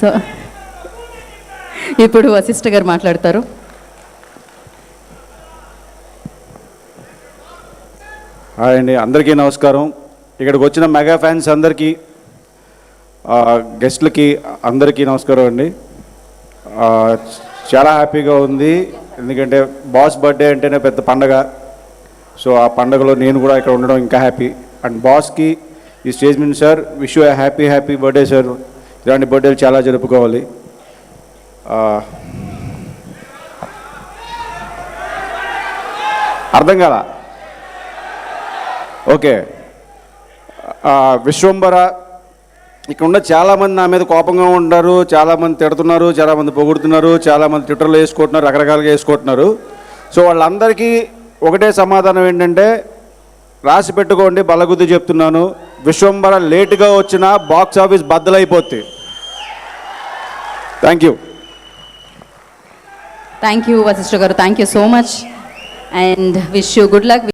So ఇప్పుడు వశిష్ఠ గారు మాట్లాడతారు. హాయ్ అండి, అందరికీ నమస్కారం. ఇక్కడికి వచ్చిన మెగా ఫ్యాన్స్ అందరికీ, గెస్ట్లకి అందరికీ నమస్కారం అండి. చాలా హ్యాపీగా ఉంది, ఎందుకంటే బాస్ బర్త్డే అంటేనే పెద్ద పండగ. సో ఆ పండగలో నేను కూడా ఇక్కడ ఉండడం ఇంకా హ్యాపీ. అండ్ బాస్కి ఈ స్టేజ్ మీద sir, wish you happy birthday sir. ఇలాంటి బర్త్డేలు చాలా జరుపుకోవాలి. అర్థం కాల? ఓకే. విశ్వంబర, ఇక్కడ ఉన్న చాలామంది నా మీద కోపంగా ఉంటారు, చాలామంది తిడుతున్నారు, చాలామంది పొగుడుతున్నారు, చాలామంది ట్విట్టర్లో వేసుకుంటున్నారు, రకరకాలుగా వేసుకుంటున్నారు. సో వాళ్ళందరికీ ఒకటే సమాధానం ఏంటంటే, రాసి పెట్టుకోండి, బల్లగుద్ది చెప్తున్నాను, విశ్వంబర లేటుగా వచ్చిన బాక్స్ ఆఫీస్ బద్దలైపోద్ది. Thank you. Thank you Vasishta గారు, thank you so much and wish you good luck.